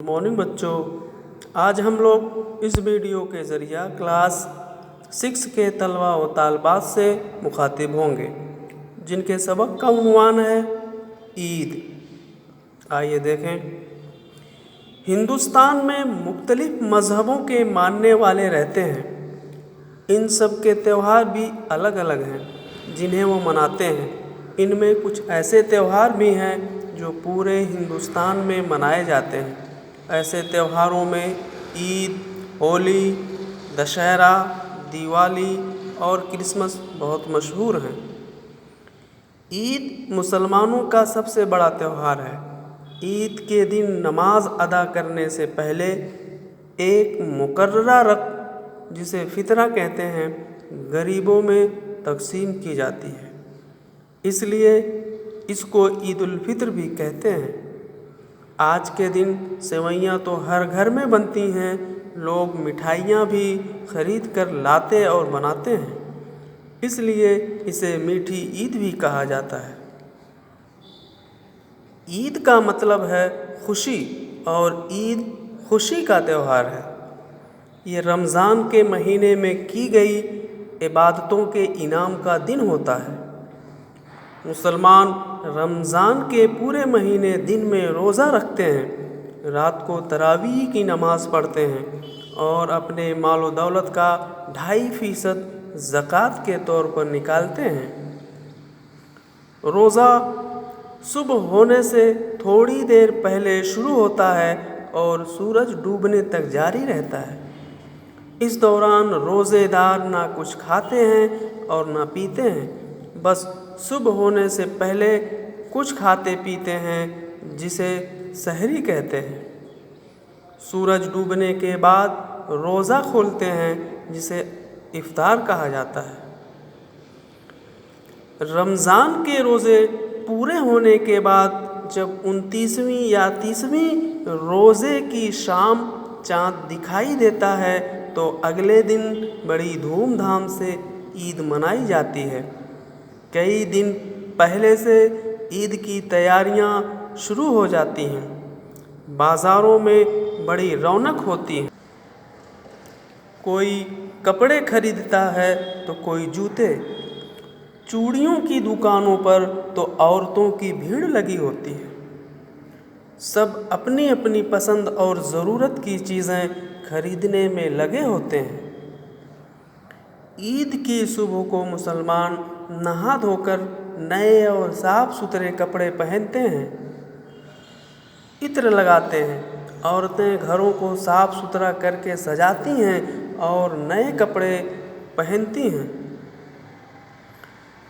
Morning बच्चों, आज हम लोग इस वीडियो के ज़रिए क्लास 6 के तलबा व तालबात से मुखातिब होंगे जिनके सबक का उन्वान है ईद। आइए देखें। हिंदुस्तान में मुख्तलिफ मज़हबों के मानने वाले रहते हैं। इन सब के त्यौहार भी अलग अलग हैं जिन्हें वो मनाते हैं। इनमें कुछ ऐसे त्यौहार भी हैं जो पूरे हिंदुस्तान में मनाए जाते हैं। ऐसे त्योहारों में ईद, होली, दशहरा, दिवाली और क्रिसमस बहुत मशहूर हैं। ईद मुसलमानों का सबसे बड़ा त्यौहार है। ईद के दिन नमाज अदा करने से पहले एक मुकर्ररा रकम, जिसे फितरा कहते हैं, गरीबों में तकसीम की जाती है। इसलिए इसको ईद उल फित्र भी कहते हैं। आज के दिन सेवइयाँ तो हर घर में बनती हैं। लोग मिठाइयाँ भी ख़रीद कर लाते और बनाते हैं, इसलिए इसे मीठी ईद भी कहा जाता है। ईद का मतलब है खुशी, और ईद खुशी का त्यौहार है। ये रमज़ान के महीने में की गई इबादतों के इनाम का दिन होता है। मुसलमान रमज़ान के पूरे महीने दिन में रोज़ा रखते हैं, रात को तरावीह की नमाज़ पढ़ते हैं और अपने माल व दौलत का 2.5% ज़कात के तौर पर निकालते हैं। रोज़ा सुबह होने से थोड़ी देर पहले शुरू होता है और सूरज डूबने तक जारी रहता है। इस दौरान रोज़ेदार ना कुछ खाते हैं और ना पीते हैं, बस सुबह होने से पहले कुछ खाते पीते हैं जिसे सहरी कहते हैं। सूरज डूबने के बाद रोज़ा खोलते हैं जिसे इफ्तार कहा जाता है। रमज़ान के रोज़े पूरे होने के बाद जब 29वीं या 30वीं रोज़े की शाम चाँद दिखाई देता है तो अगले दिन बड़ी धूमधाम से ईद मनाई जाती है। कई दिन पहले से ईद की तैयारियां शुरू हो जाती हैं। बाज़ारों में बड़ी रौनक होती है। कोई कपड़े खरीदता है तो कोई जूते। चूड़ियों की दुकानों पर तो औरतों की भीड़ लगी होती है। सब अपनी अपनी पसंद और ज़रूरत की चीज़ें खरीदने में लगे होते हैं। ईद की सुबह को मुसलमान नहा धोकर नए और साफ़ सुथरे कपड़े पहनते हैं, इत्र लगाते हैं। औरतें घरों को साफ़ सुथरा करके सजाती हैं और नए कपड़े पहनती हैं।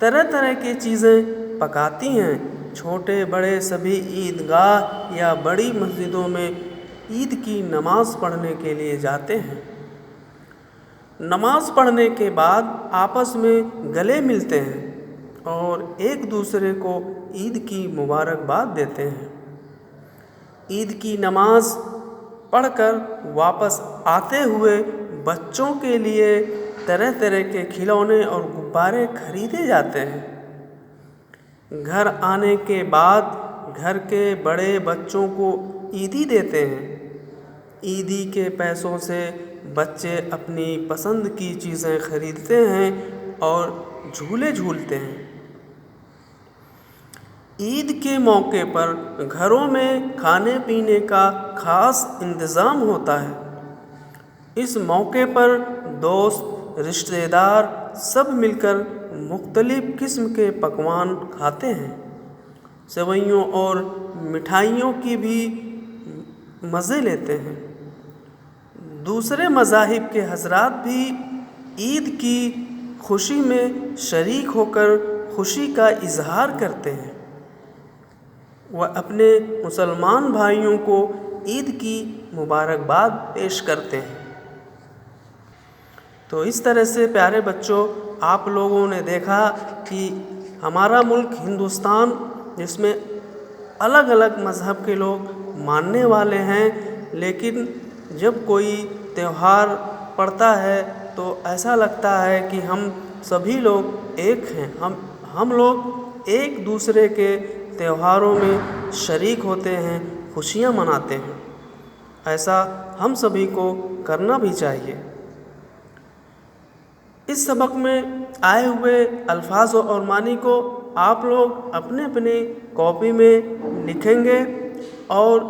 तरह तरह की चीज़ें पकाती हैं। छोटे बड़े सभी ईदगाह या बड़ी मस्जिदों में ईद की नमाज़ पढ़ने के लिए जाते हैं। नमाज़ पढ़ने के बाद आपस में गले मिलते हैं और एक दूसरे को ईद की मुबारकबाद देते हैं। ईद की नमाज़ पढ़कर वापस आते हुए बच्चों के लिए तरह तरह के खिलौने और गुब्बारे खरीदे जाते हैं। घर आने के बाद घर के बड़े बच्चों को ईदी देते हैं। ईदी के पैसों से बच्चे अपनी पसंद की चीज़ें खरीदते हैं और झूले झूलते हैं। ईद के मौके पर घरों में खाने पीने का ख़ास इंतज़ाम होता है। इस मौके पर दोस्त, रिश्तेदार सब मिलकर मुख्तलिफ़ किस्म के पकवान खाते हैं। सेवइयों और मिठाइयों की भी मज़े लेते हैं। दूसरे मज़ाहिब के हज़रात भी ईद की खुशी में शरीक होकर खुशी का इजहार करते हैं। वह अपने मुसलमान भाइयों को ईद की मुबारकबाद पेश करते हैं। तो इस तरह से प्यारे बच्चों, आप लोगों ने देखा कि हमारा मुल्क हिंदुस्तान, जिसमें अलग अलग मज़हब के लोग मानने वाले हैं, लेकिन जब कोई त्यौहार पड़ता है तो ऐसा लगता है कि हम सभी लोग एक हैं। हम लोग एक दूसरे के त्योहारों में शरीक होते हैं, खुशियाँ मनाते हैं। ایسا ہم سبھی کو کرنا بھی چاہیے۔ اس سبق میں آئے ہوئے الفاظ اور معنی کو آپ لوگ اپنے اپنے کاپی میں لکھیں گے اور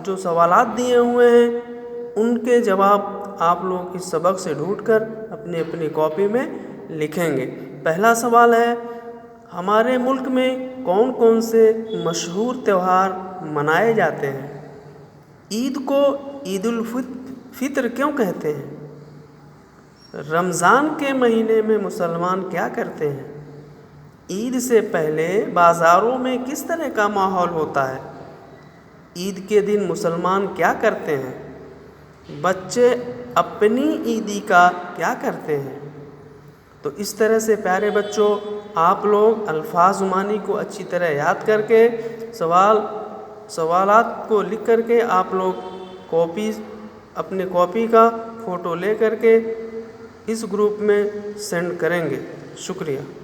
جو سوالات دیے ہوئے ہیں ان کے جواب آپ لوگ اس سبق سے ڈھونڈ کر اپنے اپنی کاپی میں لکھیں گے۔ پہلا سوال ہے، ہمارے ملک میں کون کون سے مشہور تہوار منائے جاتے ہیں؟ عید کو عید الفطر کیوں کہتے ہیں؟ رمضان کے مہینے میں مسلمان کیا کرتے ہیں؟ عید سے پہلے بازاروں میں کس طرح کا ماحول ہوتا ہے؟ عید کے دن مسلمان کیا کرتے ہیں؟ بچے اپنی عیدی کا کیا کرتے ہیں؟ تو اس طرح سے پیارے بچوں، آپ لوگ الفاظ معنی کو اچھی طرح یاد کر کے سوالات کو لکھ کر کے آپ لوگ اپنے کاپی کا فوٹو لے کر کے اس گروپ میں سینڈ کریں گے۔ شکریہ۔